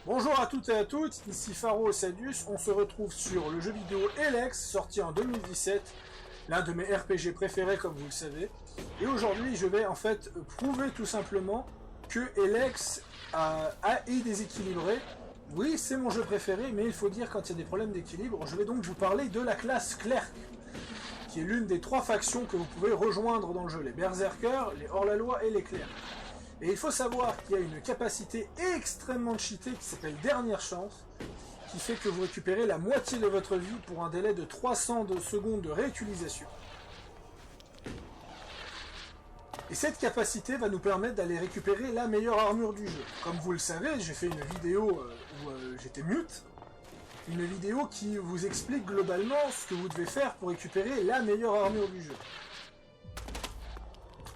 Bonjour à toutes et à toutes, ici Pharo Sadius, on se retrouve sur le jeu vidéo Elex, sorti en 2017, l'un de mes RPG préférés comme vous le savez. Et aujourd'hui je vais en fait prouver tout simplement que Elex est déséquilibré. Oui, c'est mon jeu préféré, mais il faut dire quand il y a des problèmes d'équilibre. Je vais donc vous parler de la classe Clerc, qui est l'une des trois factions que vous pouvez rejoindre dans le jeu, les Berserkers, les Hors-la-Loi et les Clercs. Et il faut savoir qu'il y a une capacité extrêmement cheatée qui s'appelle Dernière Chance, qui fait que vous récupérez la moitié de votre vie pour un délai de 300 secondes de réutilisation. Et cette capacité va nous permettre d'aller récupérer la meilleure armure du jeu. Comme vous le savez, j'ai fait une vidéo où j'étais mute, une vidéo qui vous explique globalement ce que vous devez faire pour récupérer la meilleure armure du jeu.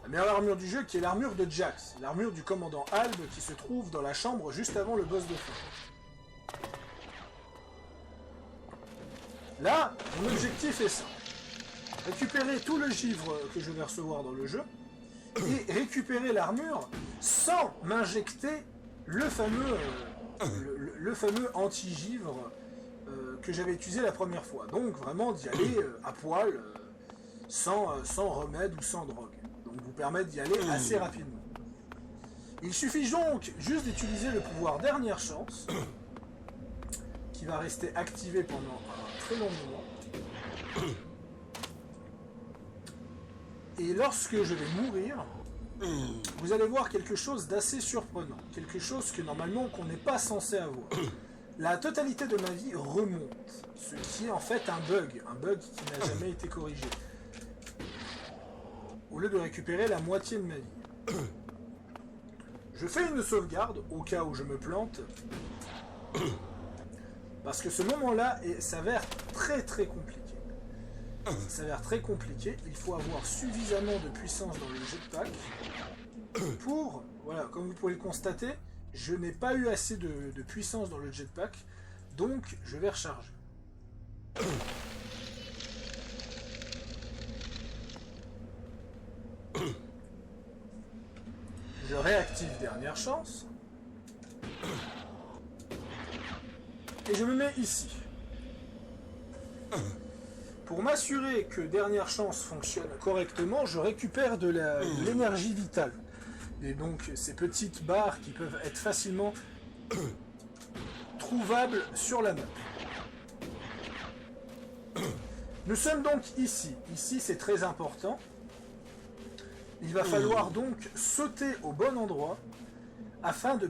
La meilleure armure du jeu qui est l'armure de Jax, l'armure du commandant Alb qui se trouve dans la chambre juste avant le boss de fin. Là, mon objectif est simple. Récupérer tout le givre que je vais recevoir dans le jeu et récupérer l'armure sans m'injecter le fameux anti-givre que j'avais utilisé la première fois. Donc vraiment d'y aller à poil, sans remède ou sans drogue. Donc vous permettre d'y aller assez rapidement. Il suffit donc juste d'utiliser le pouvoir Dernière Chance, qui va rester activé pendant un très long moment. Et lorsque je vais mourir, vous allez voir quelque chose d'assez surprenant, quelque chose que normalement qu'on n'est pas censé avoir. La totalité de ma vie remonte, ce qui est en fait un bug qui n'a jamais été corrigé. Au lieu de récupérer la moitié de ma vie. Je fais une sauvegarde, au cas où je me plante, parce que ce moment-là s'avère très très compliqué. Ça s'avère très compliqué, il faut avoir suffisamment de puissance dans le jetpack pour, voilà, comme vous pouvez le constater, je n'ai pas eu assez de puissance dans le jetpack, donc je vais recharger. Je réactive Dernière Chance. Et je me mets ici. Pour m'assurer que Dernière Chance fonctionne correctement, je récupère de l'énergie vitale. Et donc ces petites barres qui peuvent être facilement trouvables sur la map. Nous sommes donc ici. Ici c'est très important. Il va falloir donc sauter au bon endroit afin de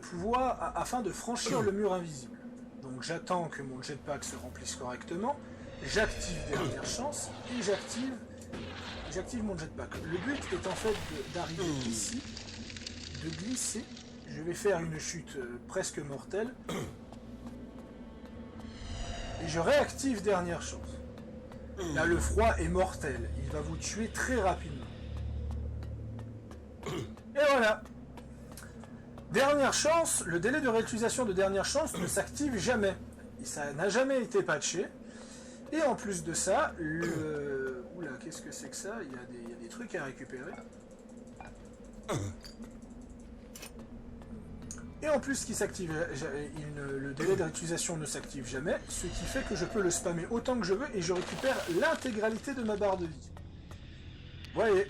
franchir le mur invisible. Donc j'attends que mon jetpack se remplisse correctement, j'active Dernière Chance et j'active mon jetpack. Le but est en fait d'arriver ici, de glisser. Je vais faire une chute presque mortelle et je réactive Dernière Chance. Là le froid est mortel, il va vous tuer très rapidement. Et voilà. Dernière Chance, le délai de réutilisation de Dernière Chance ne s'active jamais. Ça n'a jamais été patché. Et en plus de ça, oula, qu'est-ce que c'est que ça ? Il y a des trucs à récupérer. Et en plus, le délai de réutilisation ne s'active jamais, ce qui fait que je peux le spammer autant que je veux et je récupère l'intégralité de ma barre de vie. Vous voyez ?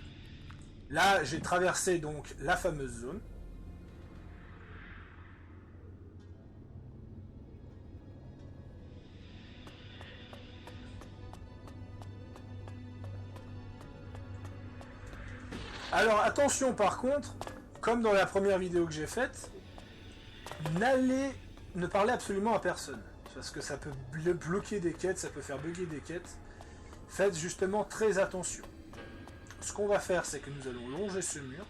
Là, j'ai traversé donc la fameuse zone. Alors attention par contre, comme dans la première vidéo que j'ai faite, ne parlez absolument à personne. Parce que ça peut bloquer des quêtes, ça peut faire bugger des quêtes. Faites justement très attention. Ce qu'on va faire, c'est que nous allons longer ce mur.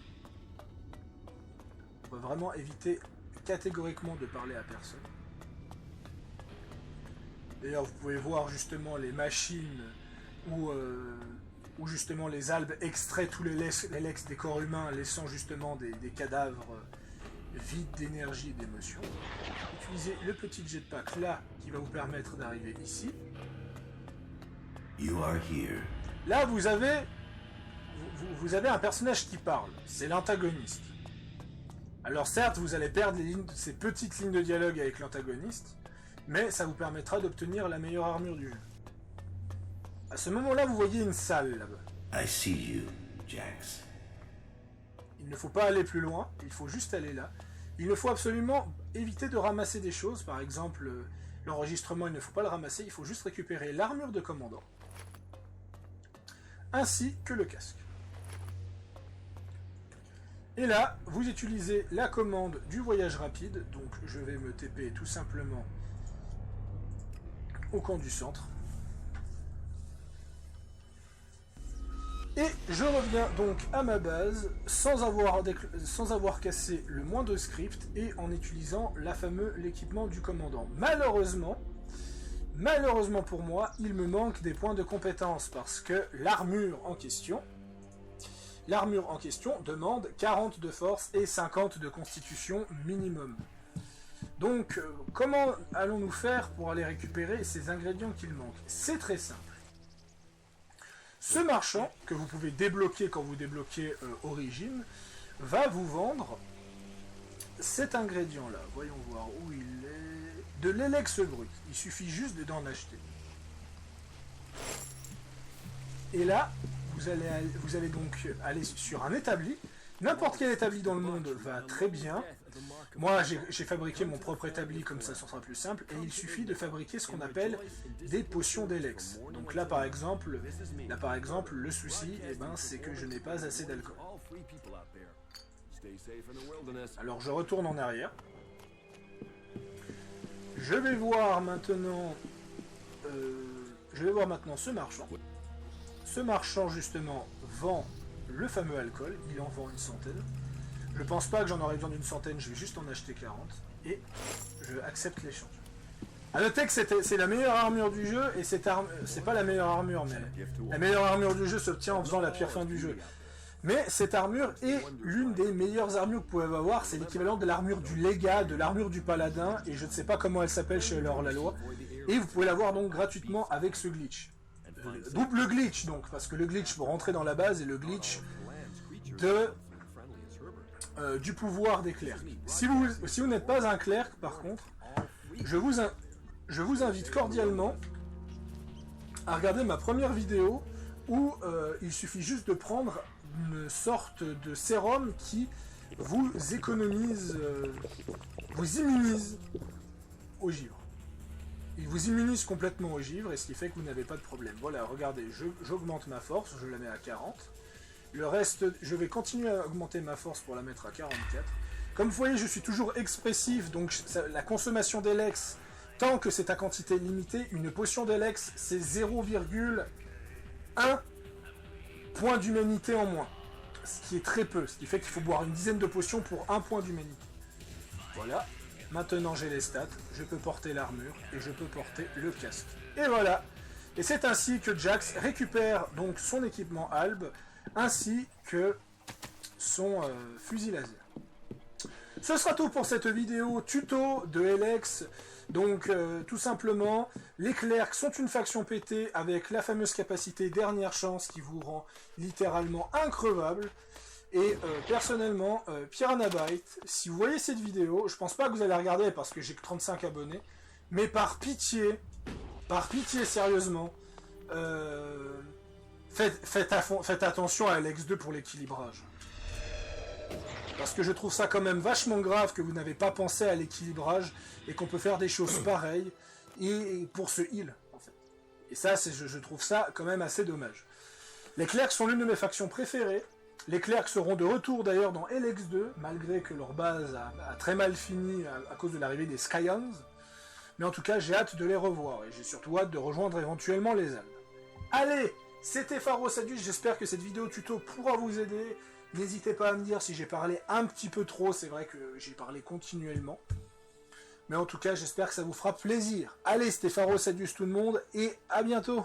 On va vraiment éviter catégoriquement de parler à personne. D'ailleurs, vous pouvez voir justement les machines où justement les albes extraient tous les lex des corps humains, laissant justement des cadavres vides d'énergie et d'émotion. Utilisez le petit jetpack là, qui va vous permettre d'arriver ici. You are here. Là, vous avez un personnage qui parle, c'est l'antagoniste. Alors certes, vous allez perdre ces petites lignes de dialogue avec l'antagoniste, mais ça vous permettra d'obtenir la meilleure armure du jeu. À ce moment-là, vous voyez une salle là-bas. I see you, Jax. Il ne faut pas aller plus loin, il faut juste aller là. Il ne faut absolument éviter de ramasser des choses, par exemple l'enregistrement, il ne faut pas le ramasser, il faut juste récupérer l'armure de commandant, ainsi que le casque. Et là, vous utilisez la commande du voyage rapide, donc je vais me TP tout simplement au camp du centre. Et je reviens donc à ma base sans avoir cassé le moindre script et en utilisant l'équipement du commandant. Malheureusement pour moi, il me manque des points de compétence parce que l'armure en question demande 40 de force et 50 de constitution minimum. Donc, comment allons-nous faire pour aller récupérer ces ingrédients qu'il manque? C'est très simple. Ce marchand, que vous pouvez débloquer quand vous débloquez Origine, va vous vendre cet ingrédient-là. Voyons voir où il est. De l'élex brut. Il suffit juste d'en acheter. Et là, vous allez donc aller sur un établi. N'importe quel établi dans le monde va très bien. Moi, j'ai fabriqué mon propre établi, comme ça sera plus simple, et il suffit de fabriquer ce qu'on appelle des potions d'élex. Donc là, par exemple, le souci, c'est que je n'ai pas assez d'alcool. Alors, je retourne en arrière. Je vais voir maintenant ce marchand. Ce marchand, justement, vend le fameux alcool. Il en vend une centaine. Je pense pas que j'en aurai besoin d'une centaine, je vais juste en acheter 40. Et je accepte l'échange. A noter que c'est la meilleure armure du jeu, et c'est pas la meilleure armure, mais la meilleure armure du jeu s'obtient en faisant la pierre fin du jeu. Mais cette armure est l'une des meilleures armures que vous pouvez avoir, c'est l'équivalent de l'armure du légat, de l'armure du paladin, et je ne sais pas comment elle s'appelle chez hors-la-loi. Et vous pouvez l'avoir donc gratuitement avec ce glitch. Double glitch donc, parce que le glitch pour rentrer dans la base et le glitch du pouvoir des clercs. Si vous n'êtes pas un clerc, par contre, je vous invite cordialement à regarder ma première vidéo où il suffit juste de prendre une sorte de sérum qui vous économise, vous immunise au givre. Il vous immunise complètement au givre, et ce qui fait que vous n'avez pas de problème. Voilà, regardez, j'augmente ma force, je la mets à 40. Le reste, je vais continuer à augmenter ma force pour la mettre à 44. Comme vous voyez, je suis toujours expressif, donc la consommation d'élex, tant que c'est à quantité limitée, une potion d'élex, c'est 0,1 point d'humanité en moins. Ce qui est très peu, ce qui fait qu'il faut boire une dizaine de potions pour 1 point d'humanité. Voilà. Maintenant j'ai les stats, je peux porter l'armure et je peux porter le casque. Et voilà. Et c'est ainsi que Jax récupère donc son équipement Alb, ainsi que son fusil laser. Ce sera tout pour cette vidéo tuto de Elex. Donc tout simplement, les clercs sont une faction pétée avec la fameuse capacité dernière chance qui vous rend littéralement increvable. Et personnellement, Piranha Bytes, si vous voyez cette vidéo, je pense pas que vous allez regarder parce que j'ai que 35 abonnés, mais par pitié sérieusement, faites attention à Alex 2 pour l'équilibrage. Parce que je trouve ça quand même vachement grave que vous n'avez pas pensé à l'équilibrage et qu'on peut faire des choses pareilles et pour ce heal, en fait. Et ça, je trouve ça quand même assez dommage. Les clercs sont l'une de mes factions préférées. Les clercs seront de retour d'ailleurs dans Elex 2, malgré que leur base a très mal fini à cause de l'arrivée des Scions. Mais en tout cas, j'ai hâte de les revoir, et j'ai surtout hâte de rejoindre éventuellement les Alpes. Allez, c'était Pharos Adus, j'espère que cette vidéo tuto pourra vous aider. N'hésitez pas à me dire si j'ai parlé un petit peu trop, c'est vrai que j'ai parlé continuellement. Mais en tout cas, j'espère que ça vous fera plaisir. Allez, c'était Pharos Adus tout le monde, et à bientôt.